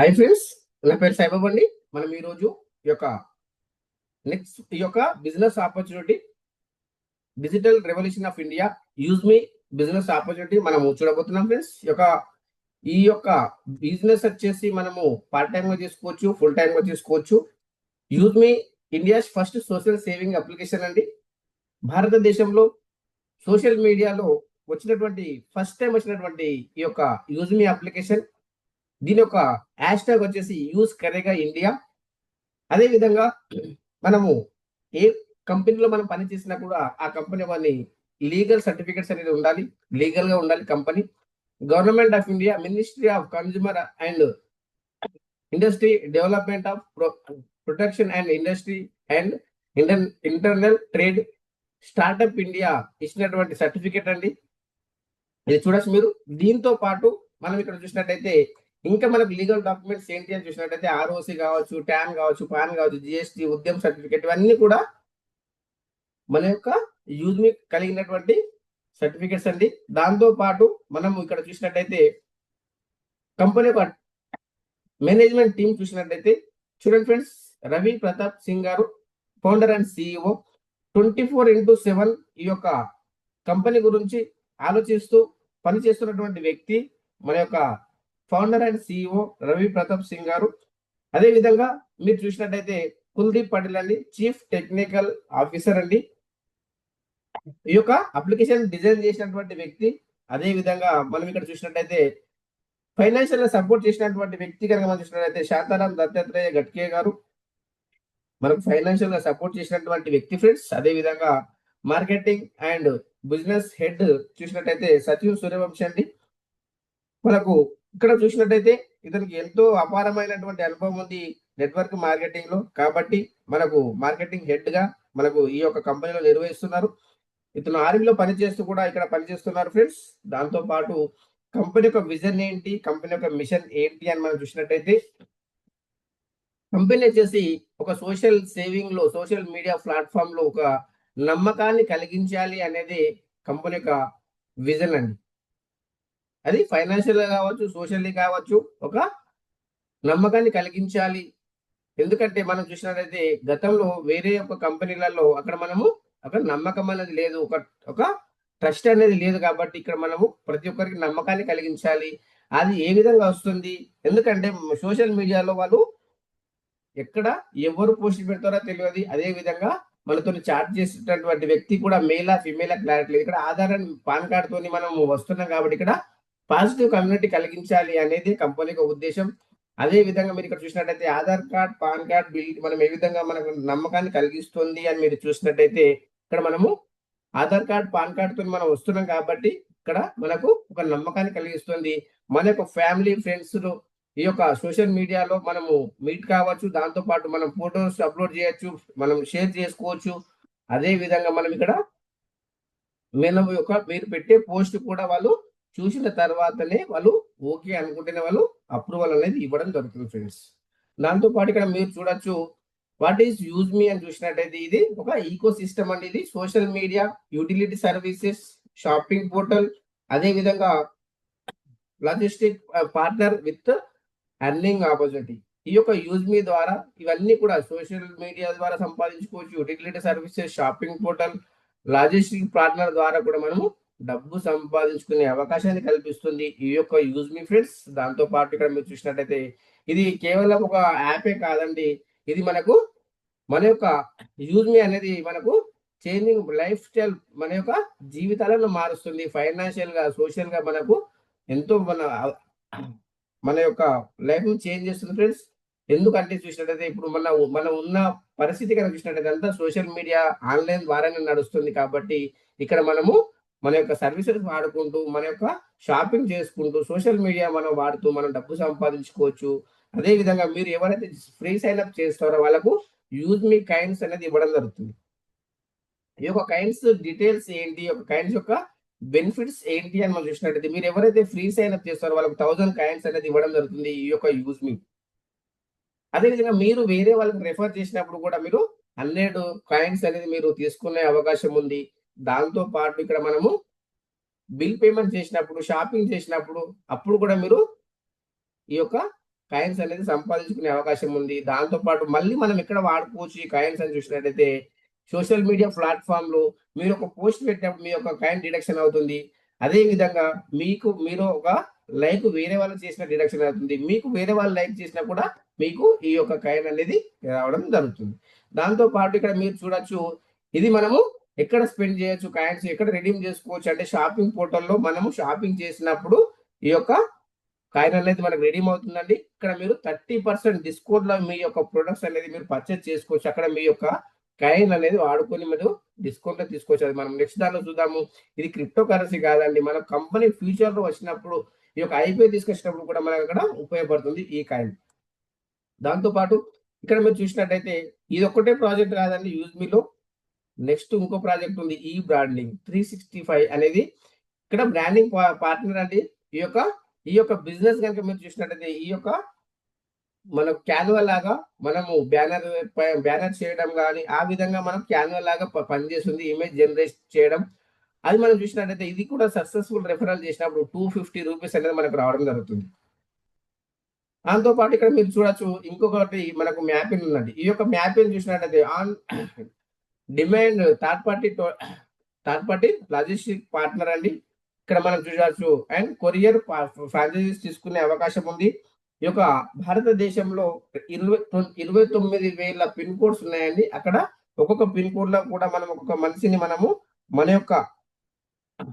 Hi friends, నా పేరు సాయిబాబు అండి. మనం ఈరోజు ఈ యొక్క business opportunity, digital revolution of India, use me business opportunity మనం చూడబోతున్నాం ఫ్రెండ్స్. ఈ యొక్క బిజినెస్ వచ్చేసి మనము పార్ట్ టైమ్ గా చేసుకోవచ్చు, ఫుల్ టైమ్ గా చేసుకోవచ్చు. యూజ్ మీ India's first social saving application అండి. భారతదేశంలో సోషల్ మీడియాలో ఫస్ట్ టైం వచ్చినటువంటి ఈ యొక్క యూజ్ మీ అప్లికేషన్. దీని యొక్క హ్యాష్ ట్యాగ్ వచ్చేసి యూజ్ కరేగా ఇండియా. అదే విధంగా మనము ఏ కంపెనీలో మనం పని చేసినా కూడా ఆ కంపెనీ వాళ్ళని లీగల్ సర్టిఫికెట్స్ అనేది ఉండాలి, లీగల్ గా ఉండాలి company. Government of India, ministry of consumer and industry, development of protection and industry and internal trade, startup India ఇచ్చినటువంటి సర్టిఫికెట్ అండి. ఇది చూడొచ్చు మీరు. దీంతో పాటు మనం ఇక్కడ చూసినట్టయితే ఇంకా మనకు లీగల్ డాక్యుమెంట్స్ ఏంటి అని చూసినట్టయితే ఆర్ఓసి కావచ్చు, ట్యాన్ కావచ్చు, పాన్ కావచ్చు, జిఎస్టి, ఉద్యమ సర్టిఫికేట్, ఇవన్నీ కూడా మన యొక్క యూజ్ మీ కలిగినటువంటి సర్టిఫికేట్స్ అండి. దాంతో పాటు మనం ఇక్కడ చూసినట్టయితే కంపెనీ యొక్క మేనేజ్మెంట్ టీం చూసినట్టయితే చూడండి ఫ్రెండ్స్, రవి ప్రతాప్ సింగ్ గారు ఫౌండర్ అండ్ సిఇఓ. 24/7 ఈ యొక్క కంపెనీ గురించి ఆలోచిస్తూ పనిచేస్తున్నటువంటి వ్యక్తి మన యొక్క founder and CEO Ravi Pratap Singh గారు. అదే విధంగా మీరు చూసినట్టయితే కుల్దీప్ పటేల్ అండి, చీఫ్ టెక్నికల్ ఆఫీసర్ అండి. ఈ యొక్క అప్లికేషన్ డిజైన్ చేసినటువంటి వ్యక్తి. అదే విధంగా మనం ఇక్కడ చూసినట్టయితే ఫైనాన్షియల్ సపోర్ట్ చేసినటువంటి వ్యక్తి కనుక మనం చూసినట్టయితే శాంతారాం దత్తాత్రేయ గట్కే గారు మనకు ఫైనాన్షియల్ గా సపోర్ట్ చేసినటువంటి వ్యక్తి ఫ్రెండ్స్. అదే విధంగా మార్కెటింగ్ అండ్ బిజినెస్ హెడ్ చూసినట్టయితే సచివ్ సూర్యవంశీ అండి. మనకు ఇక్కడ చూసినట్టయితే ఇతనికి ఎంతో అపారమైనటువంటి అనుభవం ఉంది నెట్వర్క్ మార్కెటింగ్ లో, కాబట్టి మనకు మార్కెటింగ్ హెడ్ గా మనకు ఈ యొక్క కంపెనీలో నిర్వహిస్తున్నారు. ఇతను ఆర్మీలో పనిచేస్తూ కూడా ఇక్కడ పనిచేస్తున్నారు ఫ్రెండ్స్. దాంతో పాటు కంపెనీ యొక్క విజన్ ఏంటి, కంపెనీ యొక్క మిషన్ ఏంటి అని మనం చూసినట్టయితే కంపెనీ వచ్చేసి ఒక సోషల్ మీడియా ప్లాట్ఫామ్ లో ఒక నమ్మకాన్ని కలిగించాలి అనేది కంపెనీ యొక్క విజన్ అండి. అది ఫైనాన్షియల్ గా కావచ్చు, సోషల్లీ కావచ్చు, ఒక నమ్మకాన్ని కలిగించాలి. ఎందుకంటే మనం చూసినట్లయితే గతంలో వేరే ఒక కంపెనీలలో అక్కడ నమ్మకం అనేది లేదు, ఒక ట్రస్ట్ అనేది లేదు. కాబట్టి ఇక్కడ మనము ప్రతి ఒక్కరికి నమ్మకాన్ని కలిగించాలి. అది ఏ విధంగా వస్తుంది? ఎందుకంటే సోషల్ మీడియాలో వాళ్ళు ఎక్కడ ఎవరు పోస్ట్ పెడతారో తెలియదు. అదే విధంగా మనతో చాట్ చేసేటటువంటి వ్యక్తి కూడా మేలా ఫిమేలా క్లారిటీ లేదు. ఇక్కడ ఆధార్ అండ్ పాన్ కార్డ్ తోని మనం వస్తున్నాం కాబట్టి ఇక్కడ పాజిటివ్ కమ్యూనిటీ కలిగించాలి అనేది కంపెనీకి ఉద్దేశం. అదే విధంగా మీరు ఇక్కడ చూసినట్టయితే Aadhaar card, pan card bill మనం ఏ విధంగా మనకు నమ్మకాన్ని కలిగిస్తుంది అని మీరు చూసినట్టయితే ఇక్కడ మనము ఆధార్ కార్డ్, పాన్ కార్డ్ తో మనం వస్తున్నాం కాబట్టి ఇక్కడ మనకు ఒక నమ్మకాన్ని కలిగిస్తుంది. మన యొక్క ఫ్యామిలీ ఫ్రెండ్స్ ఈ యొక్క సోషల్ మీడియాలో మనము మీట్ కావచ్చు. దాంతో పాటు మనం ఫోటోస్ అప్లోడ్ చేయొచ్చు, మనం షేర్ చేసుకోవచ్చు. అదే విధంగా మనం ఇక్కడ మీరు పెట్టే పోస్ట్ కూడా వాళ్ళు చూసిన తర్వాతనే వాళ్ళు ఓకే అనుకుంటేనే వాళ్ళు అప్రూవల్ అనేది ఇవ్వడం జరుగుతుంది ఫ్రెండ్స్. దాంతో పాటు ఇక్కడ మీరు చూడొచ్చు వాట్ ఈస్ యూజ్ మీ అని చూసినట్టయితే ఇది ఒక ఈకో సిస్టమ్ అండి. ఇది social media, utility services, shopping portal, అదే విధంగా logistic partner with earning opportunity. ఈ యొక్క యూజ్ మీ ద్వారా ఇవన్నీ కూడా సోషల్ మీడియా ద్వారా సంపాదించుకోవచ్చు. Utility services, shopping portal, logistic partner ద్వారా కూడా మనము డబ్బు సంపాదించుకునే అవకాశాన్ని కల్పిస్తుంది ఈ యొక్క యూజ్ మీ ఫ్రెండ్స్. దాంతో పాటు ఇక్కడ మీరు చూసినట్టయితే ఇది కేవలం ఒక యాపే కాదండి, ఇది మన యొక్క యూజ్ మీ అనేది మనకు చేంజింగ్ లైఫ్ స్టైల్, మన యొక్క జీవితాలను మారుస్తుంది. ఫైనాన్షియల్ గా, సోషల్ గా మనకు ఎంతో మన యొక్క లైఫ్ ని చేంజ్ చేస్తుంది ఫ్రెండ్స్. ఎందుకంటే చూసినట్టయితే ఇప్పుడు మనం ఉన్న పరిస్థితి కనుక చూసినట్టయితే అంతా సోషల్ మీడియా, ఆన్లైన్ ద్వారానే నడుస్తుంది. కాబట్టి ఇక్కడ మనము మన యొక్క సర్వీసెస్ వాడుకుంటూ, మన యొక్క షాపింగ్ చేసుకుంటూ, సోషల్ మీడియా మనం వాడుతూ మనం డబ్బు సంపాదించుకోవచ్చు. అదే విధంగా మీరు ఎవరైతే ఫ్రీ సైన్ అప్ చేస్తారో వాళ్ళకు యూజ్ మీ కైండ్స్ అనేది ఇవ్వడం జరుగుతుంది. ఈ యొక్క కైండ్స్ డీటెయిల్స్ ఏంటి, ఒక కైండ్స్ యొక్క బెనిఫిట్స్ ఏంటి అని మనం చూసినట్టయితే మీరు ఎవరైతే ఫ్రీ సైన్ అప్ చేస్తారో వాళ్ళకి 1000 కాయిన్స్ అనేది ఇవ్వడం జరుగుతుంది ఈ యొక్క యూజ్ మీ. అదేవిధంగా మీరు వేరే వాళ్ళకి రెఫర్ చేసినప్పుడు కూడా మీరు 100 కాయిన్స్ అనేది మీరు తీసుకునే అవకాశం ఉంది. దాంతో పాటు ఇక్కడ మనము బిల్ పేమెంట్ చేసినప్పుడు, షాపింగ్ చేసినప్పుడు అప్పుడు కూడా మీరు ఈ యొక్క కాయిన్స్ అనేది సంపాదించుకునే అవకాశం ఉంది. దాంతో పాటు మళ్ళీ మనం ఎక్కడ వాడుకోవచ్చు ఈ కాయిన్స్ అని చూసినట్టయితే సోషల్ మీడియా ప్లాట్‌ఫార్మ్‌లో మీరు ఒక పోస్ట్ పెట్టినప్పుడు మీ యొక్క కాయిన్ డిడక్షన్ అవుతుంది. అదే విధంగా మీరు ఒక లైక్ వేరే వాళ్ళు చేసిన డిడక్షన్ అవుతుంది. మీకు వేరే వాళ్ళు లైక్ చేసినా కూడా మీకు ఈ యొక్క కాయిన్ అనేది రావడం జరుగుతుంది. దాంతో పాటు ఇక్కడ మీరు చూడొచ్చు ఇది మనము ఎక్కడ స్పెండ్ చేయొచ్చు కాయిన్స్ ఎక్కడ రెడీమ్ చేసుకోవచ్చు అంటే షాపింగ్ పోర్టల్‌లో మనము షాపింగ్ చేసినప్పుడు ఈ యొక్క కాయిన్ అనేది మనకు రెడీమ్ అవుతుందండి. ఇక్కడ మీరు 30% డిస్కౌంట్‌లో మీ యొక్క ప్రొడక్ట్స్ అనేది మీరు పర్చేజ్ చేసుకోవచ్చు. అక్కడ మీ యొక్క కాయిన్ అనేది వాడుకొని మీరు డిస్కౌంట్‌లో తీసుకోవచ్చు. అది మనం నెక్స్ట్ దాంట్లో చూద్దాము. ఇది క్రిప్టో కరెన్సీ కాదండి. మన కంపెనీ ఫ్యూచర్‌లో వచ్చినప్పుడు ఈ యొక్క ఐపీఓ తీసుకొచ్చినప్పుడు కూడా మనకు అక్కడ ఉపయోగపడుతుంది ఈ కాయిన్. దాంతో పాటు ఇక్కడ మీరు చూసినట్టయితే ఇది ఒక్కటే ప్రాజెక్ట్ కాదండి యూజ్‌మీలో. నెక్స్ట్ ఇంకో ప్రాజెక్ట్ ఉంది. ఈ బ్రాండింగ్ 365 అనేది ఇక్కడ బ్రాండింగ్ పార్ట్నర్ అండి. ఈ యొక్క ఈ యొక్క బిజినెస్ గనుక మీరు చూసినట్టయితే ఈ యొక్క మనం క్యాన్వా లాగా మనము బ్యానర్ చేయడం గాని, ఆ విధంగా మనం క్యాన్వా లాగా పనిచేస్తుంది. ఇమేజ్ జనరేట్ చేయడం. అది మనం చూసినట్టయితే ఇది కూడా సక్సెస్‌ఫుల్ రెఫరల్ చేసినప్పుడు రూ. 250 అనేది మనకు రావడం జరుగుతుంది. దాంతో పాటు ఇక్కడ మీరు చూడొచ్చు ఇంకొకటి మనకు మ్యాపింగ్ ఉందండి. ఈ యొక్క మ్యాపింగ్ చూసినట్టయితే on demand third party logistic partner అండి. ఇక్కడ మనం చూడొచ్చు అండ్ కొరియర్ ఫ్రాంచైజీస్ తీసుకునే అవకాశం ఉంది. ఈ యొక్క భారతదేశంలో 29,000 పిన్ కోడ్స్ ఉన్నాయండి. అక్కడ ఒక్కొక్క పిన్ కోడ్‌లో కూడా మనం ఒక్కొక్క మనిషిని మన యొక్క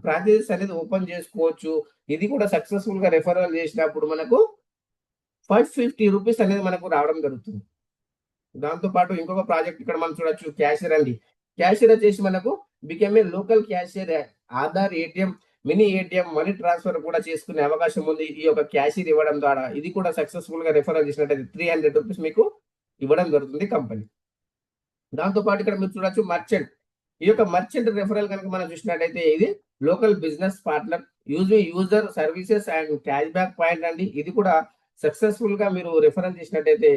ఫ్రాంచైజీస్ అనేది ఓపెన్ చేసుకోవచ్చు. ఇది కూడా సక్సెస్‌ఫుల్‌గా రెఫరల్ చేసినప్పుడు మనకు రూ. 550 అనేది మనకు రావడం జరుగుతుంది. దాంతో పాటు ఇంకొక ప్రాజెక్ట్ ఇక్కడ మనం చూడొచ్చు క్యాషియర్ అండి. క్యాషియర్ వచ్చేసి మనకు become a local cashier Aadhaar ATM, mini ATM, money transfer కూడా చేసుకునే అవకాశం ఉంది. ఈ యొక్క క్యాషియర్ ఇవ్వడం ద్వారా ఇది కూడా సక్సెస్‌ఫుల్‌గా రెఫరల్ చేసినట్టయితే రూ. 300 మీకు ఇవ్వడం జరుగుతుంది కంపెనీ. దాంతో పాటు ఇక్కడ మీరు చూడొచ్చు మర్చెంట్. ఈ యొక్క మర్చెంట్ రెఫరల్ కనుక మనం చూసినట్టయితే ఇది local business partner user services and cash back point అండి. ఇది కూడా సక్సెస్‌ఫుల్‌గా మీరు రెఫరల్ చేసినట్టయితే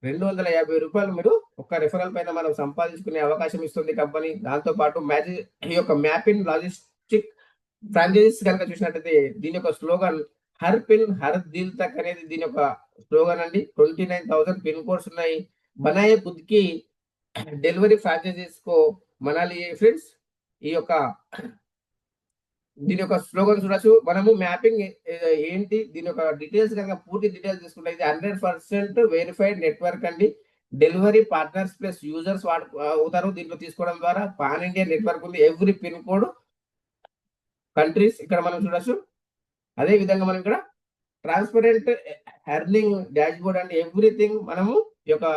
రూ. 250 మీరు ఒక్క రెఫరల్ పైన మనం సంపాదించుకునే అవకాశం ఇస్తుంది కంపెనీ. దాంతో పాటు ఈ యొక్క మ్యాపింగ్ లాజిస్టిక్ ఫ్రాంచైజీస్ కనుక చూసినట్టయితే దీని యొక్క స్లోగన్ హర్ పిన్ హర్ దిల్ తక్ అనేది దీని యొక్క స్లోగన్ అండి. 29,000 పిన్ కోడ్స్ ఉన్నాయి. బనాయే ఖుద్ కి డెలివరీ ఫ్రాంచైజీస్ కో మనాలి ఫ్రెండ్స్. ఈ యొక్క దీని యొక్క స్లోగన్ చూడొచ్చు. మనము మ్యాపింగ్ ఏంటి దీని యొక్క డీటెయిల్స్ కనుక పూర్తి డీటెయిల్స్ తీసుకుంటే ఇది 100% వెరిఫైడ్ నెట్వర్క్ అండి. డెలివరీ పార్ట్నర్స్ ప్లస్ యూజర్స్ అవుతారు. దీంట్లో తీసుకోవడం ద్వారా పాన్ ఇండియా నెట్వర్క్ ఉంది. ఎవ్రీ పిన్ కోడ్ కంట్రీస్ ఇక్కడ మనం చూడొచ్చు. అదే విధంగా మనం ఇక్కడ transparent earning dashboard and everything మనము ఈ యొక్క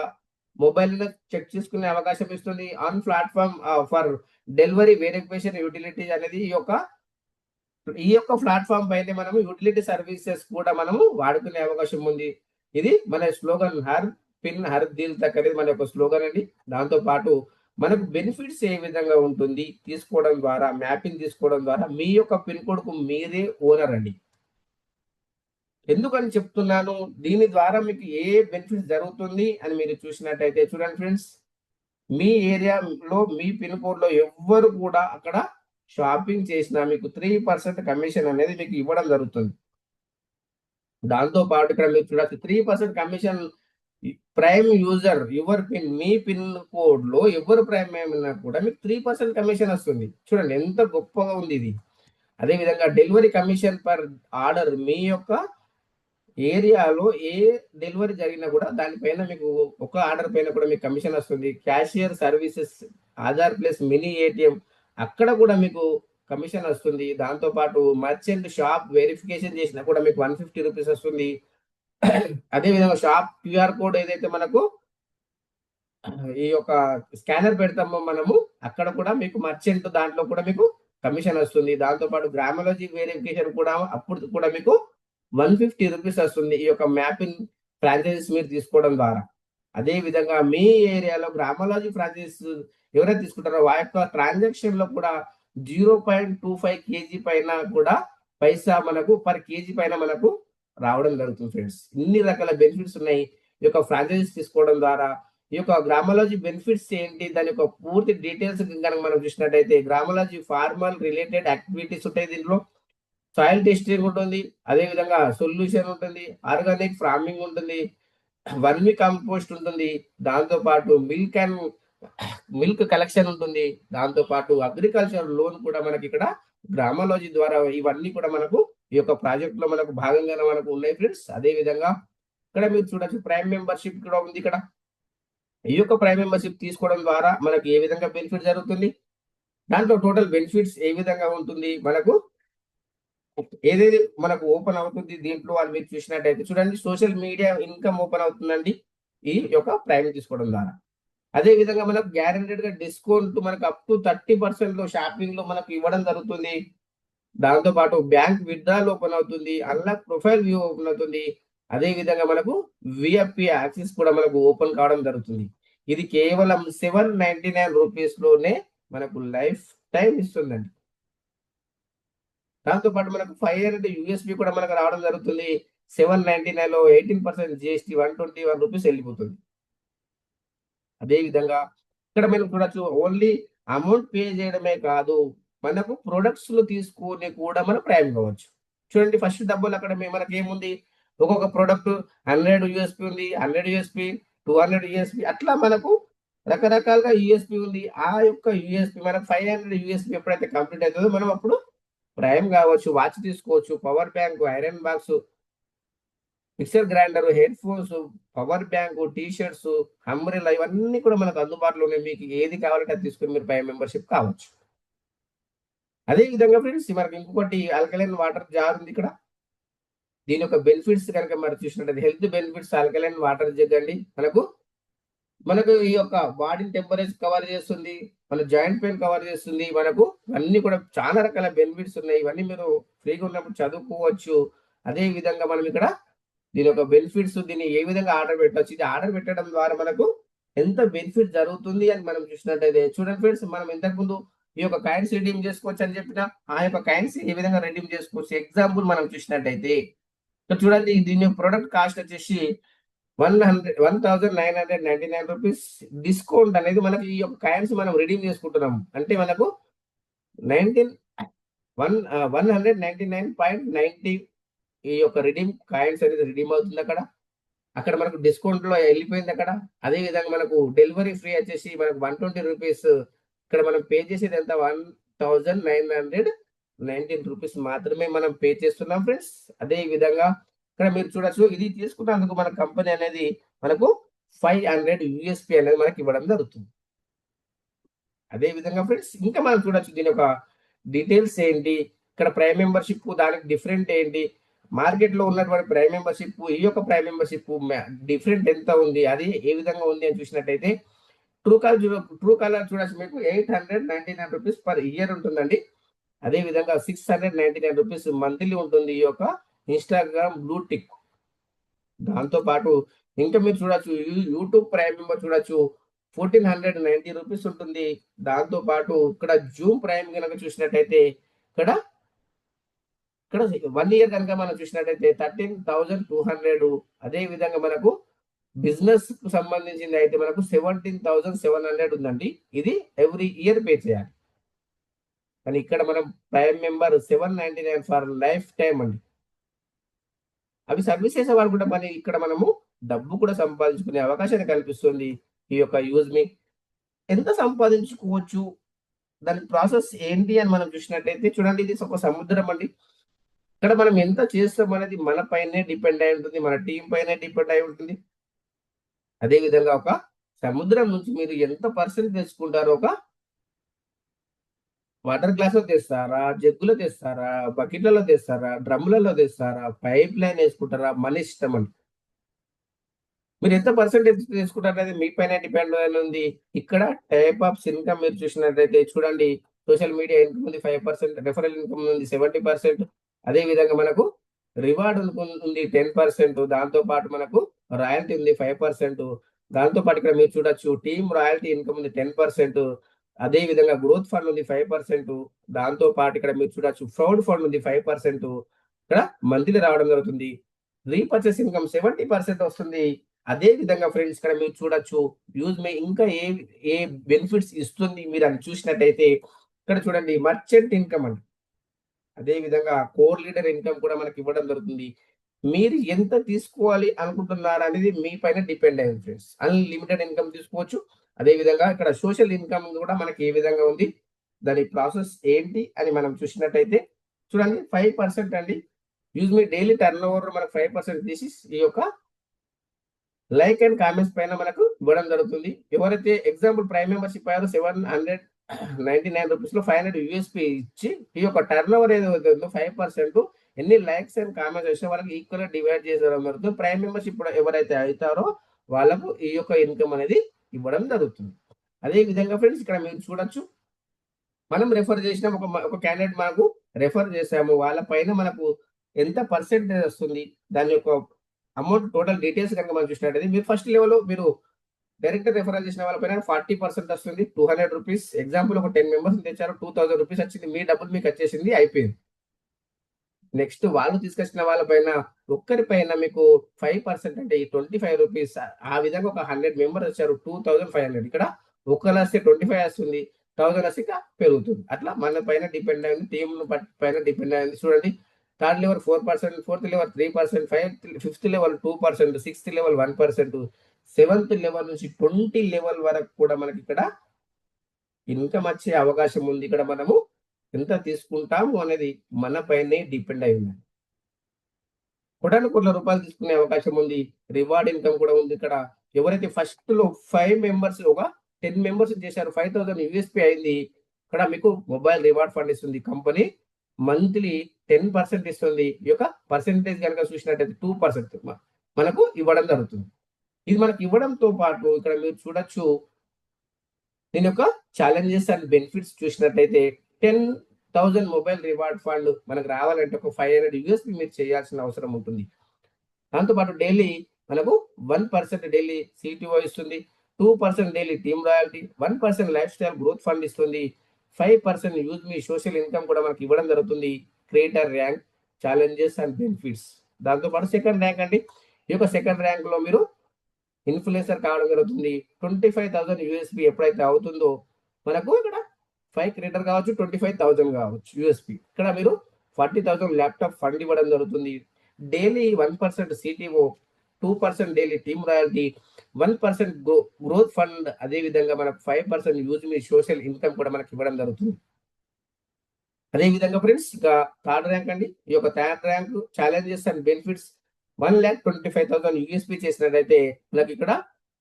మొబైల్‌లో చెక్ చేసుకునే అవకాశం ఇస్తుంది. On platform for delivery verification utilities అనేది ఈ యొక్క ప్లాట్‌ఫార్మ్ పైనే మనము యుటిలిటీ సర్వీసెస్ కూడా మనము వాడుకునే అవకాశం ఉంది. ఇది మన స్లోగన్ హర్ పిన్ హర్ దిల్ తక్ అనేది మన యొక్క స్లోగన్ అండి. దాంతో పాటు మనకు బెనిఫిట్స్ ఏ విధంగా ఉంటుంది తీసుకోవడం ద్వారా మ్యాపింగ్ తీసుకోవడం ద్వారా మీ యొక్క పిన్ కోడ్‌కు మీరే ఓనర్ అండి. ఎందుకని చెప్తున్నాను? దీని ద్వారా మీకు ఏ బెనిఫిట్స్ జరుగుతుంది అని మీరు చూసినట్టయితే చూడండి ఫ్రెండ్స్. మీ ఏరియాలో మీ పిన్ కోడ్‌లో ఎవ్వరు కూడా అక్కడ షాపింగ్ చేసినా మీకు 3% కమిషన్ అనేది మీకు ఇవ్వడం జరుగుతుంది. దాంతో పాటు ఇక్కడ మీరు చూడొచ్చు 3% కమిషన్ ప్రైమ్ యూజర్ మీ పిన్ కోడ్‌లో ఎవరు ప్రైమ్ అయినా కూడా మీకు 3% కమిషన్ వస్తుంది. చూడండి ఎంత గొప్పగా ఉంది ఇది. అదే విధంగా డెలివరీ కమిషన్ పర్ ఆర్డర్ మీ యొక్క ఏరియాలో ఏ డెలివరీ జరిగినా కూడా దానిపైన మీకు ఒక ఆర్డర్ పైన కూడా మీకు కమిషన్ వస్తుంది. Cashier services Aadhaar plus mini ATM అక్కడ కూడా మీకు కమిషన్ వస్తుంది. దాంతో పాటు మర్చెంట్ షాప్ వెరిఫికేషన్ చేసినా కూడా మీకు రూ. 150 వస్తుంది. అదే విధంగా షాప్ క్యూఆర్ కోడ్ ఏదైతే మనకు ఈ యొక్క స్కానర్ పెడతామో మనము అక్కడ కూడా మీకు మర్చెంట్ దాంట్లో కూడా మీకు కమిషన్ వస్తుంది. దాంతో పాటు గ్రామలాజీ వెరిఫికేషన్ కూడా అప్పుడు కూడా మీకు రూ. 150 వస్తుంది. ఈ యొక్క మ్యాపింగ్ ఫ్రాంచైజీస్ మీరు తీసుకోవడం ద్వారా. అదే విధంగా మీ ఏరియాలో గ్రామలాజీ ఫ్రాంచైజీస్ ఎవరైతే తీసుకుంటారో ఆ యొక్క ట్రాన్సాక్షన్ లో కూడా 0.25 కేజీ పైన కూడా పైసా మనకు పర్ కేజీ పైన మనకు రావడం జరుగుతుంది ఫ్రెండ్స్. ఇన్ని రకాల బెనిఫిట్స్ ఉన్నాయి ఈ యొక్క ఫ్రాంచైజీస్ తీసుకోవడం ద్వారా. ఈ యొక్క గ్రామలాజీ బెనిఫిట్స్ ఏంటి దాని యొక్క పూర్తి డీటెయిల్స్ కనుక మనం చూసినట్టయితే గ్రామలాజీ ఫార్మల్ రిలేటెడ్ యాక్టివిటీస్ ఉంటాయి దీంట్లో. సాయిల్ టెస్టింగ్ ఉంటుంది, అదే విధంగా సొల్యూషన్ ఉంటుంది, ఆర్గానిక్ ఫార్మింగ్ ఉంటుంది, వర్మి కంపోస్ట్ ఉంటుంది, దాంతో పాటు మిల్క్ కలెక్షన్ ఉంటుంది, దాంతో పాటు అగ్రికల్చర్ లోన్ కూడా మనకి ఇక్కడ గ్రామాలజీ ద్వారా ఇవన్నీ కూడా మనకు ఈ యొక్క ప్రాజెక్ట్ లో మనకు భాగంగానే మనకు ఉన్నాయి ఫ్రెండ్స్. అదే విధంగా ఇక్కడ మీరు చూడొచ్చు ప్రైమ్ మెంబర్షిప్ కూడా ఉంది ఇక్కడ. ఈ యొక్క ప్రైమ్ మెంబర్షిప్ తీసుకోవడం ద్వారా మనకు ఏ విధంగా బెనిఫిట్ జరుగుతుంది, దాంట్లో టోటల్ బెనిఫిట్స్ ఏ విధంగా ఉంటుంది, మనకు ఏదేది మనకు ఓపెన్ అవుతుంది దీంట్లో అని మీరు చూసినట్టయితే చూడండి, సోషల్ మీడియా ఇన్కమ్ ఓపెన్ అవుతుందండి ఈ యొక్క ప్రైమ్ తీసుకోవడం ద్వారా. అదే విధంగా మనకు గ్యారెంటెడ్ గా డిస్కౌంట్ మనకు అప్ టు 30% లో షాపింగ్ లో మనకు ఇవ్వడం జరుగుతుంది. దాంతో పాటు బ్యాంక్ విత్డ్రాల్ ఓపెన్ అవుతుంది, అన్లాక్ ప్రొఫైల్ వ్యూ ఓపెన్ అవుతుంది, అదే విధంగా మనకు విఐపి యాక్సెస్ కూడా మనకు ఓపెన్ కావడం జరుగుతుంది. ఇది కేవలం 799 రూపీస్ లోనే మనకు లైఫ్ టైం ఇస్తుందండి. దాంతో పాటు మనకు 500 యూఎస్పి కూడా మనకు రావడం జరుగుతుంది. 799 లో 18% జిఎస్టీ 121 రూపీస్ వెళ్ళిపోతుంది. అదే విధంగా ఇక్కడ మనం చూడొచ్చు, ఓన్లీ అమౌంట్ పే చేయడమే కాదు, మనకు ప్రొడక్ట్స్ తీసుకొని కూడా మనం ప్రైమ్ కావచ్చు. చూడండి ఫస్ట్ డబ్బులు అక్కడ మనకి ఏముంది, ఒక్కొక్క ప్రొడక్ట్ 100 యూఎస్పి ఉంది, 100 యూఎస్పి, 200 యూఎస్పి, అట్లా మనకు రకరకాలుగా యూఎస్పి ఉంది. ఆ యొక్క యూఎస్పి మనకు 500 యూఎస్పి ఎప్పుడైతే కంప్లీట్ అవుతుందో మనం అప్పుడు ప్రైమ్ కావచ్చు, వాచ్ తీసుకోవచ్చు, power bank, iron box, mixer grinder, head phones, power bank, T shirts, umbrella, ఇవన్నీ కూడా మనకు అందుబాటులో ఉన్నాయి. మీకు ఏది కావాలంటే అది తీసుకొని మీరు ప్రైమ్ మెంబర్షిప్ కావచ్చు. అదే విధంగా ఫ్రెండ్స్ మనకి ఇంకొకటి ఆల్కలైన్ వాటర్ జార్ ఉంది ఇక్కడ. దీని యొక్క బెనిఫిట్స్ కనుక మరి చూసినట్లయితే health benefits, alkaline water jug అండి మనకు మనకు ఈ యొక్క బాడీ టెంపరేచర్ కవర్ చేస్తుంది, మన జాయింట్ పెయిన్ కవర్ చేస్తుంది, మనకు అన్ని కూడా చాలా రకాల బెనిఫిట్స్ ఉన్నాయి. ఇవన్నీ మీరు ఫ్రీగా ఉన్నప్పుడు చదువుకోవచ్చు. అదే విధంగా మనం ఇక్కడ దీని యొక్క బెనిఫిట్స్, దీన్ని ఏ విధంగా ఆర్డర్ పెట్టవచ్చు, ఇది ఆర్డర్ పెట్టడం ద్వారా మనకు ఎంత బెనిఫిట్ జరుగుతుంది అని మనం చూసినట్టయితే చూడండి ఫ్రెండ్స్, మనం ఇంతకు ముందు ఈ యొక్క కాయిన్స్ రిడీమ్ చేసుకోవచ్చు అని చెప్పిన, ఆ యొక్క కాయిన్స్ ఏ విధంగా రిడీమ్ చేసుకోవచ్చు ఎగ్జాంపుల్ మనం చూసినట్టయితే చూడండి, దీని ప్రొడక్ట్ కాస్ట్ వచ్చేసి 1999 రూపీస్. డిస్కౌంట్ అనేది మనకి ఈ యొక్క కాయిన్స్ మనం రిడీమ్ చేసుకుంటున్నాం అంటే మనకు 199.90 ఈ యొక్క రిడీమ్ కాయిన్స్ అనేది రిడీమ్ అవుతుంది అక్కడ. అక్కడ మనకు డిస్కౌంట్ లో వెళ్ళిపోయింది అక్కడ. అదే విధంగా మనకు డెలివరీ ఫ్రీ వచ్చేసి మనకు 120 రూపీస్. ఇక్కడ మనం పే చేసేది ఎంత, 1919 రూపీస్ మాత్రమే మనం పే చేస్తున్నాం ఫ్రెండ్స్. అదే విధంగా ఇక్కడ మీరు చూడొచ్చు, ఇది తీసుకున్నందుకు మన కంపెనీ అనేది మనకు 500 యూఎస్పి అనేది మనకి ఇవ్వడం జరుగుతుంది. అదే విధంగా ఫ్రెండ్స్ ఇంకా మనం చూడొచ్చు దీని యొక్క డీటెయిల్స్ ఏంటి, ఇక్కడ ప్రైమ్ మెంబర్షిప్ దానికి డిఫరెంట్ ఏంటి, మార్కెట్ లో ఉన్నటువంటి ప్రైమ్ మెంబర్షిప్ ఈ యొక్క ప్రైమ్ మెంబర్షిప్ డిఫరెంట్ ఎంత ఉంది, అది ఏ విధంగా ఉంది అని చూసినట్టయితే ట్రూ కాలర్ చూడొచ్చు, మీకు 899 రూపీస్ పర్ ఇయర్ ఉంటుందండి. అదే విధంగా 699 రూపీస్ మంత్లీ ఉంటుంది ఈ యొక్క ఇన్స్టాగ్రామ్ బ్లూ టిక్. దాంతో పాటు ఇంకా మీరు చూడొచ్చు యూట్యూబ్ ప్రైమ్ మెంబర్ చూడొచ్చు, 1490 రూపీస్ ఉంటుంది. దాంతో పాటు ఇక్కడ జూమ్ ప్రైమ్ కనుక చూసినట్టయితే ఇక్కడ 1 ఇయర్ కనుక మనం చూసినట్టయితే 13,200. అదే విధంగా మనకు బిజినెస్ కు సంబంధించింది అయితే మనకు 17,700 ఉందండి. ఇది ఎవ్రీ ఇయర్ పే చేయాలి. కానీ ఇక్కడ మనం prime member 799 for life time అండి. అవి సర్వీస్ చేసేవాళ్ళు కూడా మరి ఇక్కడ మనము డబ్బు కూడా సంపాదించుకునే అవకాశాన్ని కల్పిస్తుంది ఈ యొక్క యూజ్ మీ. ఎంత సంపాదించుకోవచ్చు, దాని ప్రాసెస్ ఏంటి అని మనం చూసినట్టయితే చూడండి, ఇది ఒక సముద్రం అండి. ఇక్కడ మనం ఎంత చేస్తాం అనేది మన పైనే డిపెండ్ అయి ఉంటుంది, మన టీం పైనే డిపెండ్ అయి ఉంటుంది. అదే విధంగా ఒక సముద్రం నుంచి మీరు ఎంత పర్సెంట్ తెచ్చుకుంటారో, ఒక వాటర్ గ్లాస్ లో తెస్తారా, జగ్గులో తెస్తారా, బకెట్లలో తెస్తారా, డ్రమ్లలో తెస్తారా, పైప్ లైన్ వేసుకుంటారా, మన ఇష్టం అండి. మీరు ఎంత పర్సెంటేజ్ తీసుకుంటారు అనేది మీ పైన డిపెండ్ అని ఉంది. ఇక్కడ టైప్ ఆఫ్ ఇన్కమ్ మీరు చూసినట్లయితే చూడండి, సోషల్ మీడియా ఇన్కమ్ ఉంది 5%, రెఫరల్ ఇన్కమ్ ఉంది 70%, అదే విధంగా మనకు రివార్డ్ ఉంది 10%, దాంతో పాటు మనకు రాయల్టీ ఉంది 5%, దాంతో పాటు ఇక్కడ మీరు చూడొచ్చు టీమ్ రాయల్టీ ఇన్కమ్ ఉంది 10%, అదే విధంగా గ్రోత్ ఫండ్ ఉంది 5%, దాంతో పాటు ఇక్కడ మీరు చూడొచ్చు ఫ్రౌడ్ ఫండ్ ఉంది 5%, ఇక్కడ మంత్లీ రావడం జరుగుతుంది. రీపర్చేస్ ఇన్కమ్ 70% వస్తుంది. అదే విధంగా ఫ్రెండ్స్ ఇక్కడ మీరు చూడొచ్చు యూజ్ మీ ఇంకా ఏ బెనిఫిట్స్ ఇస్తుంది మీరు అని చూసినట్టయితే ఇక్కడ చూడండి మర్చెంట్ ఇన్కమ్ అండి. అదే విధంగా కోర్ లీడర్ ఇన్కమ్ కూడా మనకి ఇవ్వడం జరుగుతుంది. మీరు ఎంత తీసుకోవాలి అనుకుంటున్నారు అనేది మీ పైన డిపెండ్ అయ్యింది ఫ్రెండ్స్. అన్‌లిమిటెడ్ ఇన్కమ్ తీసుకోవచ్చు. అదే విధంగా ఇక్కడ సోషల్ ఇన్కమ్ కూడా మనకి ఏ విధంగా ఉంది, దాని ప్రాసెస్ ఏంటి అని మనం చూసినట్టయితే చూడండి 5% అండి. యూజ్ మీ డైలీ టర్నోవర్ మనకు 5% తీసి ఈ యొక్క లైక్ అండ్ కామెంట్స్ పైన మనకు ఇవ్వడం జరుగుతుంది. ఎవరైతే ఎగ్జాంపుల్ ప్రైమ్ మెంబర్‌షిప్ అయ్యారో $799 లో 500 యూఎస్‌పీ ఇచ్చి ఈ యొక్క టర్నోవర్ ఏదైతే ఉందో 5% ఎన్ని లైక్స్ అండ్ కామెంట్స్ వచ్చినా వాళ్ళకి ఈక్వల్‌గా డివైడ్ చేసేయడం జరుగుతుంది. ప్రైమ్ మెంబర్‌షిప్ ఎవరైతే అయితారో వాళ్ళకు ఈ యొక్క ఇన్కమ్ అనేది ఇవ్వడం జరుగుతుంది. అదే విధంగా ఫ్రెండ్స్ ఇక్కడ మీరు చూడొచ్చు. మనం రెఫర్ చేసిన ఒక క్యాండిడేట్ మనకు రెఫర్ చేసాము. వాళ్ళ పైన మనకు ఎంత పర్సెంటేజ్ వస్తుంది, దాని యొక్క అమౌంట్ టోటల్ డీటెయిల్స్ కనుక మనం చూసినట్టయితే మీరు ఫస్ట్ లెవెల్‌లో మీరు డైరెక్ట్ రెఫరల్ చేసిన వాళ్ళ పైన 40% వస్తుంది. ₹200. ఎగ్జాంపుల్ ఒక 10 మెంబర్స్‌ని తెచ్చారు. ₹2000 వచ్చింది. మీ డబ్బులు మీకు వచ్చేసింది. అయిపోయింది. నెక్స్ట్ వాళ్ళు తీసుకొచ్చిన వాళ్ళ పైన ఒక్కరి పైన మీకు 5% అంటే ఈ ₹25 ఆ విధంగా ఒక 100 మెంబర్స్ వచ్చారు. 2500 ఇక్కడ ఒకళ్ళు వస్తే 25 వస్తుంది. 1000 వస్తే ఇంకా పెరుగుతుంది. అట్లా మన పైన డిపెండ్ అయింది. టీమ్ పైన డిపెండ్ అయింది. చూడండి third level 4%, fourth level 3%, fifth level 2%, sixth level 1%, seventh level నుంచి 20 లెవెల్ వరకు కూడా మనకి ఇక్కడ ఇన్కమ్ వచ్చే అవకాశం ఉంది. ఇక్కడ మనము ఎంత తీసుకుంటాము అనేది మన పైనే డిపెండ్ అయి ఉంది. కోటాను కోట్ల రూపాయలు తీసుకునే అవకాశం ఉంది. రివార్డ్ ఇన్కమ్ కూడా ఉంది ఇక్కడ. ఎవరైతే ఫస్ట్ లో 5 మెంబర్స్ ఒక 10 మెంబర్స్ చేశారు, 5000 యూఎస్పీ అయింది. ఇక్కడ మీకు మొబైల్ రివార్డ్ ఫండ్ ఇస్తుంది కంపెనీ. మంత్లీ 10% ఇస్తుంది. ఈ యొక్క పర్సెంటేజ్ కనుక చూసినట్టయితే 2% మనకు ఇవ్వడం జరుగుతుంది. ఇది మనకి ఇవ్వడంతో పాటు ఇక్కడ మీరు చూడొచ్చు దీని యొక్క ఛాలెంజెస్ అండ్ బెనిఫిట్స్ చూసినట్టయితే 10,000 మొబైల్ రివార్డ్ ఫండ్ మనకు రావాలంటే ఒక 500 యూఎస్పీ మీరు చేయాల్సిన అవసరం ఉంటుంది. దాంతోపాటు డైలీ మనకు 1% డైలీ సిటిఓ ఇస్తుంది. 2% daily team royalty, 1% life style growth fund ఇస్తుంది. 5% యూజ్ మీ సోషల్ ఇన్కమ్ కూడా మనకి ఇవ్వడం జరుగుతుంది. Creator rank, challenges and benefits. దాంతోపాటు సెకండ్ ర్యాంక్ అండి. ఈ యొక్క సెకండ్ ర్యాంక్ లో మీరు ఇన్ఫ్లుయెన్సర్ కావడం జరుగుతుంది. 25,000 యూఎస్పీ ఎప్పుడైతే అవుతుందో మనకు ఇక్కడ 5 క్రియేటర్ కావచ్చు, 25,000 కావచ్చు యూఎస్పీ. ఇక్కడ మీరు 40,000 ల్యాప్టాప్ ఫండ్ ఇవ్వడం జరుగుతుంది. Daily 1% CTO, 2% daily team royalty, 1% growth fund, అదే విధంగా మనకు 5% యూజ్ మీ సోషల్ ఇన్కమ్ కూడా మనకి ఇవ్వడం జరుగుతుంది. అదే విధంగా ఫ్రెండ్స్ ఇక థర్డ్ ర్యాంక్ అండి. ఈ యొక్క third rank challenges and benefits 1,25,000 USP చేసినట్టయితే మనకి ఇక్కడ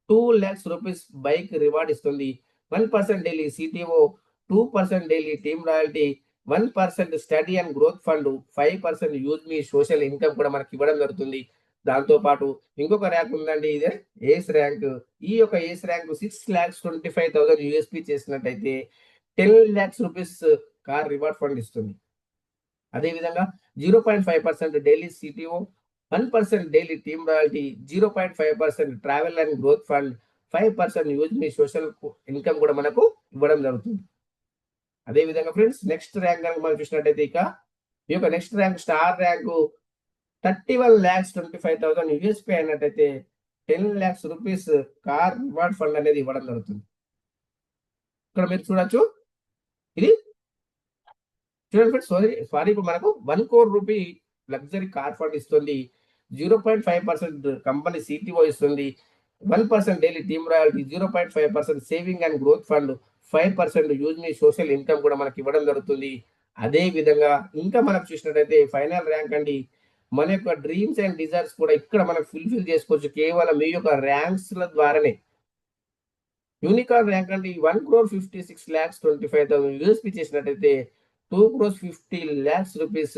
₹2,00,000 బైక్ రివార్డ్ ఇస్తుంది. 1% daily CTO, 2% daily team royalty, 1% study and growth fund, 5% use me social income కూడా మనకి ఇవ్వడం జరుగుతుంది. దాంతో పాటు ఇంకొక ర్యాంక్ ఉందండి. ఇదే ఏస్ ర్యాంక్. ఈ యొక్క ఏస్ ర్యాంక్ 6,25,000 యూఎస్పీ చేసినట్టయితే ₹10,00,000 కార్ రివార్డ్ ఫండ్ ఇస్తుంది. అదేవిధంగా 0.5% daily CTO, 1% daily team royalty, 0.5% travel and growth fund, 5% use me social income కూడా మనకు ఇవ్వడం జరుగుతుంది. అదేవిధంగా ఫ్రెండ్స్ నెక్స్ట్ ర్యాంక్ కనుక మనం చూసినట్టయితే ఇక ఈ యొక్క next rank star rank 31,25,000 USP అయినట్టయితే ₹10,00,000 కార్ రివార్డ్ ఫండ్ అనేది ఇవ్వడం జరుగుతుంది. ఇక్కడ మీరు చూడొచ్చు. ఇది చూడండి ఫ్రెండ్స్, సారీ ఇప్పుడు మనకు 1 crore rupee luxury car fund ఇస్తుంది. 0.5% కంపెనీ సిటిఓ ఇస్తుంది. 1% daily team royalty, 0.5% saving and growth fund, 5% use me social income కూడా మనకి ఇవ్వడం జరుగుతుంది. అదే విధంగా ఇంకా మనకు చూసినట్టయితే ఫైనల్ ర్యాంక్ అండి. మన యొక్క డ్రీమ్స్ అండ్ డిజైర్స్ కూడా ఇక్కడ మనం ఫుల్ఫిల్ చేసుకోవచ్చు కేవలం మీ యొక్క ర్యాంక్స్ ద్వారానే. యూనికార్న్ ర్యాంక్ అంటే 1,56,25,000 యూఎస్పీ చేసినట్టయితే 2,50,00,000 రూపీస్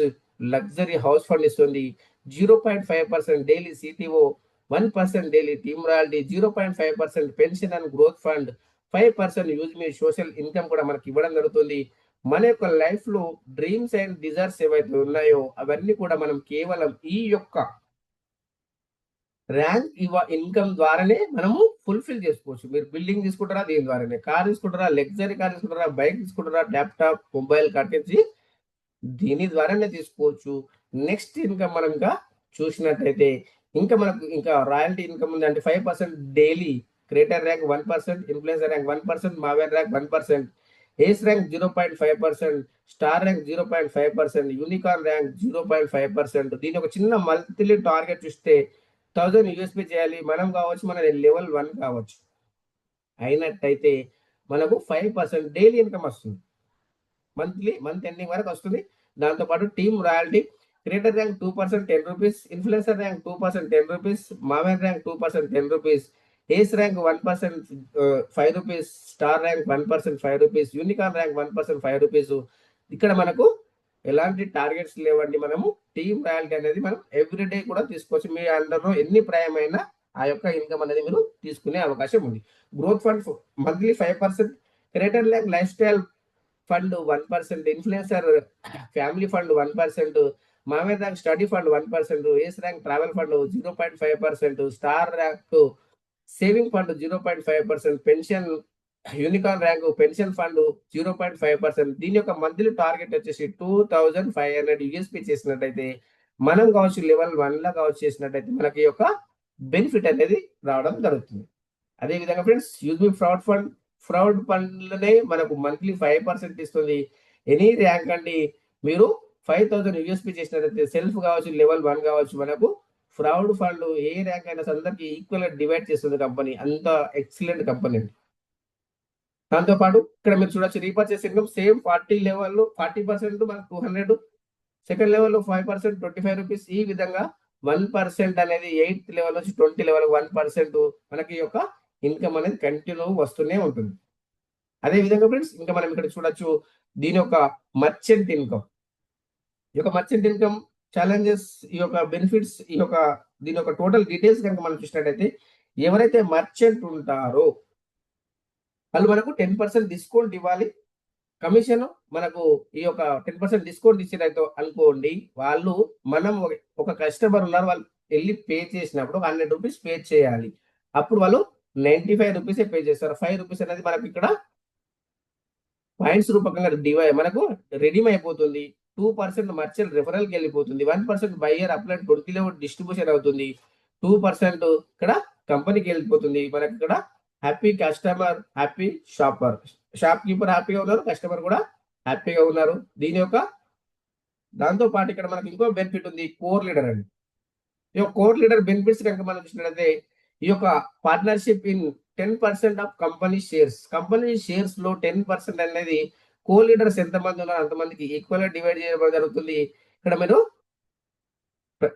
లగ్జరీ హౌస్ ఫండ్ ఇస్తుంది. 0.5% daily CTO, 1% daily team royalty, 0.5% pension and growth fund, 5% use me social income కూడా మనకి ఇవ్వడం జరుగుతుంది. మన యొక్క లైఫ్ లో డ్రీమ్స్ అండ్ డిజైర్స్ ఏవైతే ఉన్నాయో అవన్నీ కూడా మనం కేవలం ఈ యొక్క ర్యాంక్ ఇన్కమ్ ద్వారానే మనము ఫుల్ఫిల్ చేసుకోవచ్చు. మీరు బిల్డింగ్ తీసుకుంటారా, దీని ద్వారానే. కార్ తీసుకుంటారా, లగ్జరీ కార్ తీసుకుంటారా, బైక్ తీసుకుంటారా, ల్యాప్టాప్, మొబైల్ కట్టేసి దీని ద్వారానే తీసుకోవచ్చు. నెక్స్ట్ ఇన్కమ్ మనం ఇంకా చూసినట్టయితే ఇంకా మనకు ఇంకా రాయల్టీ ఇన్కమ్ ఉంది. అంటే 5% daily creator rank 1%, influencer rank 1%, మావేర్ rank 1%, ace rank 0.5%, star rank 0.5%, unicorn rank 0.5%. దీని ఒక చిన్న మంత్లీ టార్గెట్ ఇస్తే 1000 యూఎస్పీ చేయాలి. మనం కావచ్చు, మన లెవెల్ 1 కావచ్చు. అయినట్టయితే మనకు 5% డైలీ ఇన్కమ్ వస్తుంది. మంత్ ఎండింగ్ వరకు వస్తుంది. దాంతోపాటు team royalty, creator rank 2% 10 rupees, influencer rank 2% 10 rupees, మామెన్ rank 2% 10 rupees, ace rank 1% 5 rupees, star rank 1% 5 rupees, unicorn rank 1% 5 rupees. ఇక్కడ మనకు ఎలాంటి టార్గెట్స్ లేవండి. మనము టీమ్ రాయల్టీ అనేది మనం ఎవ్రీడే కూడా తీసుకోవచ్చు. మీ అండర్లో ఎన్ని ప్రాయమైనా ఆ యొక్క ఇన్కమ్ అనేది మీరు తీసుకునే అవకాశం ఉంది. Growth fund monthly 5%, creator rank life style fund 1%, influencer family fund 1%, మామెన్ rank study fund 1%, ace rank travel fund 0.5%, star rank saving fund 0.5%, pension unicorn rank pension fund 0.5%. దీని యొక్క మంత్లీ టార్గెట్ వచ్చేసి 2500 యూఎస్పీ చేసినట్టయితే, మనం కావచ్చు లెవెల్ 1 లో కావచ్చు చేసినట్టయితే మనకి యొక్క బెనిఫిట్ అనేది రావడం జరుగుతుంది. అదే విధంగా ఫ్రెండ్స్, యూజ్మీ ఫ్రాడ్ ఫండ్లనే మనకు మంత్లీ 5% ఇస్తుంది. ఎనీ ర్యాంక్ అండి, మీరు 5000 యూఎస్పీ చేసినట్లయితే సెల్ఫ్ కావచ్చు, లెవెల్ 1 కావచ్చు, మనకు ఫ్రాడ్ ఫండ్ ఏ ర్యాంక్ అయినా అందరికి ఈక్వల్ డివైడ్ చేస్తుంది కంపెనీ. అంత ఎక్సలెంట్ కంపెనీ అండి. దాంతోపాటు ఇక్కడ మీరు చూడొచ్చు, రీపర్చేస్ ఇన్కమ్ సేమ్ 40 లెవెల్లో 40% మనకు 200, సెకండ్ లెవెల్లో 5% 25 రూపీస్. ఈ విధంగా 1% అనేది 8th లెవెల్ నుంచి 20 లెవెల్ 1% మనకి యొక్క ఇన్కమ్ అనేది కంటిన్యూ వస్తూనే ఉంటుంది. అదే విధంగా ఫ్రెండ్స్, ఇంకా మనం ఇక్కడ చూడొచ్చు దీని యొక్క మర్చెంట్ ఇన్కమ్. ఈ యొక్క మర్చెంట్ ఇన్కమ్ ఛాలెంజెస్, ఈ యొక్క బెనిఫిట్స్, దీని యొక్క టోటల్ డీటెయిల్స్ కనుక మనం చూసినట్టయితే, ఎవరైతే మర్చెంట్ ఉంటారో వాళ్ళు మనకు 10% డిస్కౌంట్ ఇవ్వాలి. కమిషన్ మనకు ఈ యొక్క 10% డిస్కౌంట్ ఇచ్చినట్టు అనుకోండి. వాళ్ళు మనం ఒక కస్టమర్ ఉన్నారు, వాళ్ళు వెళ్ళి పే చేసినప్పుడు 100 రూపీస్ పే చేయాలి. అప్పుడు వాళ్ళు 95 రూపీస్ పే చేస్తారు. 5 రూపీస్ అనేది మనకు ఇక్కడ పాయింట్స్ రూపకంగా మనకు రెడీమ్ అయిపోతుంది. 2% మర్చెంట్ రెఫరల్కి వెళ్ళిపోతుంది. 1% బయ్యర్ అప్లైడ్ 20 లెవెల్ డిస్ట్రిబ్యూషన్ అవుతుంది. 2% ఇక్కడ కంపెనీకి వెళ్ళిపోతుంది. మనకి ఇక్కడ happy customer, happy shopper. Shop keeper హ్యాపీగా ఉన్నారు, కస్టమర్ కూడా హ్యాపీగా ఉన్నారు. దాంతో పాటు ఇక్కడ మనకి ఇంకో బెనిఫిట్ ఉంది, కోర్ లీడర్ అండి. ఈ యొక్క కోర్ లీడర్ బెనిఫిట్స్ కనుక మనం చూసినట్లయితే, ఈ యొక్క partnership in 10% of company shares లో 10% అనేది కో లీడర్స్ ఎంతమంది ఉన్నారు అంతమందికి ఈక్వల్ గా డివైడ్ చేయడం జరుగుతుంది. ఇక్కడ మీరు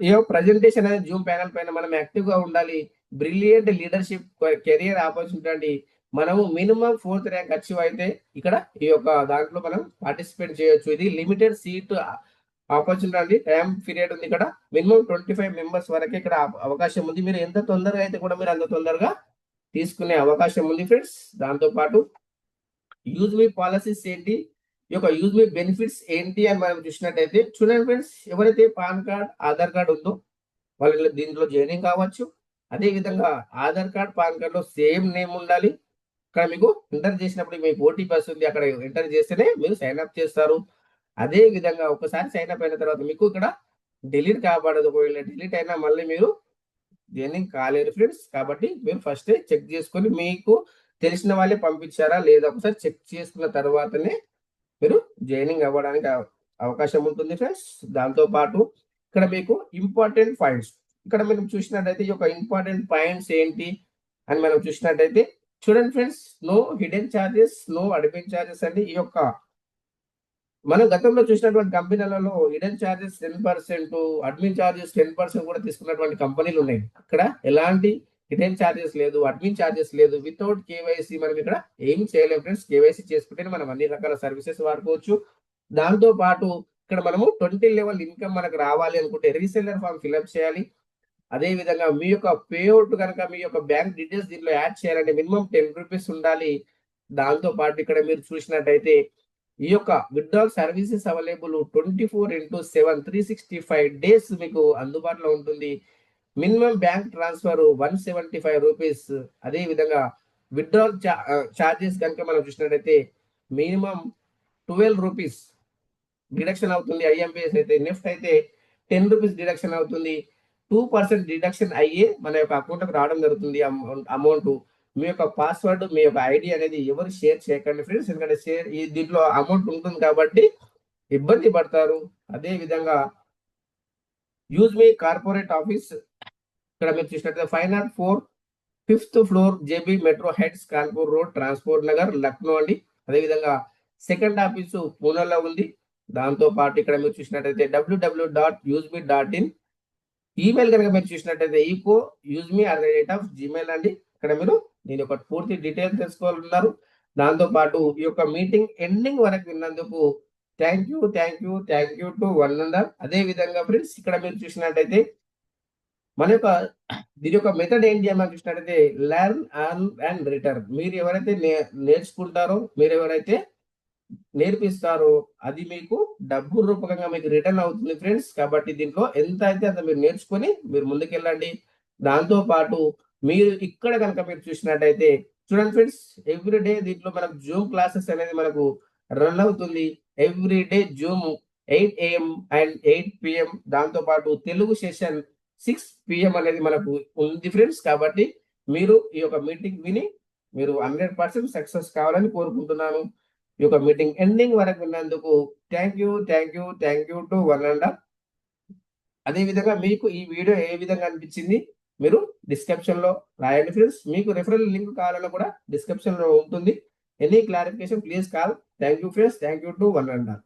ఈ ప్రజెంటేషన్ అనేది జూమ్ ప్యానల్ పైన మనం యాక్టివ్ గా ఉండాలి. బ్రిలియంట్ లీడర్షిప్ కెరియర్ ఆపర్చునిటీ అండి. మనము మినిమం 4th ర్యాంక్ అచీవ్ అయితే ఇక్కడ ఈ యొక్క దాంట్లో మనం పార్టిసిపేట్ చేయొచ్చు. ఇది లిమిటెడ్ సీట్ ఆపర్చునిటీ అండి. టైం పీరియడ్ ఉంది. ఇక్కడ మినిమం 25 మెంబర్స్ వరకే ఇక్కడ అవకాశం ఉంది. మీరు ఎంత తొందరగా అయితే కూడా మీరు అంత తొందరగా తీసుకునే అవకాశం ఉంది ఫ్రెండ్స్. దాంతో పాటు యూజ్ మీ పాలసీస్ ఏంటి, ఈ యొక్క యూజ్ మీ బెనిఫిట్స్ ఏంటి అని మనం చూసినట్టయితే, చూడండి ఫ్రెండ్స్, ఎవరైతే పాన్ కార్డ్ ఆధార్ కార్డ్ ఉందో వాళ్ళు దీంట్లో జాయినింగ్ కావచ్చు. అదే విధంగా ఆధార్ కార్డ్ పాన్ కార్డ్ లో సేమ్ నేమ్ ఉండాలి. ఇక్కడ మీకు ఎంటర్ చేసినప్పుడు మీకు ఓటీపీ వస్తుంది, అక్కడ ఎంటర్ చేస్తేనే మీరు సైన్ అప్ చేస్తారు. అదే విధంగా ఒకసారి సైన్ అప్ అయిన తర్వాత మీకు ఇక్కడ డిలీట్ కాబడదు. ఒకవేళ డిలీట్ అయినా మళ్ళీ మీరు జాయినింగ్ కాలేరు ఫ్రెండ్స్. కాబట్టి మీరు ఫస్ట్ చెక్ చేసుకొని మీకు తెలిసిన వాళ్ళే పంపించారా లేదా ఒకసారి చెక్ చేసుకున్న తర్వాతనే మీరు జాయినింగ్ అవ్వడానికి అవకాశం ఉంటుంది ఫ్రెండ్స్. దాంతో పాటు ఇక్కడ మీకు ఇంపార్టెంట్ పాయింట్స్, ఇక్కడ మనం చూసినట్టయితే ఈ యొక్క ఇంపార్టెంట్ పాయింట్స్ ఏంటి అని మనం చూసినట్టయితే, చూడండి friends, no hidden charges, no admin charges అండి. ఈ యొక్క మనం గతంలో చూసినటువంటి కంపెనీలలో హిడెన్ చార్జెస్ 10%, అడ్మిన్ చార్జెస్ 10% కూడా తీసుకున్నటువంటి కంపెనీలు ఉన్నాయి. ఇక్కడ ఎలాంటి హిడెన్ చార్జెస్ లేదు, అడ్మిన్ చార్జెస్ లేదు. వితౌట్ కేవైసీ మనం ఇక్కడ ఏం చేయలేము ఫ్రెండ్స్. కేవైసీ చేసుకుంటేనే మనం అన్ని రకాల సర్వీసెస్ వాడుకోవచ్చు. దాంతో పాటు ఇక్కడ మనము 20 లెవెల్ ఇన్కమ్ మనకు రావాలి అనుకుంటే రీసెల్లర్ ఫామ్ ఫిల్అప్ చేయాలి. అదే విధంగా మీ యొక్క పేఅవుట్ కనుక మీ యొక్క బ్యాంక్ డీటెయిల్స్ దీంట్లో యాడ్ చేయాలంటే మినిమం 10 రూపీస్ ఉండాలి. దాంతో పాటు ఇక్కడ మీరు చూసినట్టయితే ఈ యొక్క విత్డ్రాల్ సర్వీసెస్ అవైలబుల్ 24/7 365 డేస్ మీకు అందుబాటులో ఉంటుంది. Minimum bank transfer 175 rupees. అదే విధంగా విత్డ్రాల్ చార్జెస్ కనుక మనం చూసినట్టయితే మినిమం 12 రూపీస్ డిడక్షన్ అవుతుంది. ఐఎంపిఎస్ అయితే, నెఫ్ట్ అయితే 10 రూపీస్ డిడక్షన్ అవుతుంది. 2% డిడక్షన్ అయ్యే మన యొక్క అకౌంట్కి రావడం జరుగుతుంది అమౌంట్. మీ యొక్క పాస్వర్డ్, మీ యొక్క ఐడి అనేది ఎవరు షేర్ చేయకండి ఫ్రెండ్స్. ఎందుకంటే దీంట్లో అమౌంట్ ఉంటుంది కాబట్టి ఇబ్బంది పడతారు. అదే విధంగా యూజ్ మీ కార్పొరేట్ ఆఫీస్, ఇక్కడ మీరు చూసినట్లయితే 504 5th floor JB metro heads, Kanpur road, transport Nagar, Lucknow అండి. అదేవిధంగా సెకండ్ ఆఫీసు పూణేలో ఉంది. దాంతో పాటు ఇక్కడ మీరు చూసినట్టయితే www.useme.in, ఈమెయిల్ కనుక మీరు చూసినట్టయితే eco@gmail అండి. ఇక్కడ మీరు దీని యొక్క పూర్తి డీటెయిల్స్ తెలుసుకోవాలన్నారు. దాంతో పాటు ఈ యొక్క మీటింగ్ ఎండింగ్ వరకు విన్నందుకు thank you to one under. అదే విధంగా ఫ్రెండ్స్ ఇక్కడ మీరు చూసినట్టయితే మన యొక్క దీని యొక్క మెథడ్ ఏంటి అని మనం చూసినట్టయితే లెర్న్, అర్న్ అండ్ రిటర్న్. మీరు ఎవరైతే నేర్చుకుంటారో, మీరు ఎవరైతే నేర్పిస్తారో అది మీకు డబ్బు రూపకంగా మీకు రిటర్న్ అవుతుంది ఫ్రెండ్స్. కాబట్టి దీంట్లో ఎంత అయితే అంత మీరు నేర్చుకొని మీరు ముందుకెళ్ళండి. దాంతో పాటు మీరు ఇక్కడ కనుక మీరు చూసినట్టయితే చూడండి ఫ్రెండ్స్, ఎవ్రీ డే దీంట్లో మనకు జూమ్ క్లాసెస్ అనేది మనకు రన్ అవుతుంది. Every day Zoom 8 AM and 8 PM. దాంతో పాటు తెలుగు సెషన్ 6 PM అనేది మనకు ఉంది ఫ్రెండ్స్. కాబట్టి మీరు ఈ యొక్క మీటింగ్ విని మీరు 100% సక్సెస్ కావాలని కోరుకుంటున్నాను. ఈ యొక్క మీటింగ్ ఎండింగ్ వరకు విన్నందుకు thank you to one and all. అదే విధంగా మీకు ఈ వీడియో ఏ విధంగా అనిపించింది మీరు డిస్క్రిప్షన్ లో రాయండి ఫ్రెండ్స్. మీకు రెఫరల్ లింక్ కావాలన్నా కూడా డిస్క్రిప్షన్ లో ఉంటుంది. Any clarification please call. Thank you friends, thank you to one and all.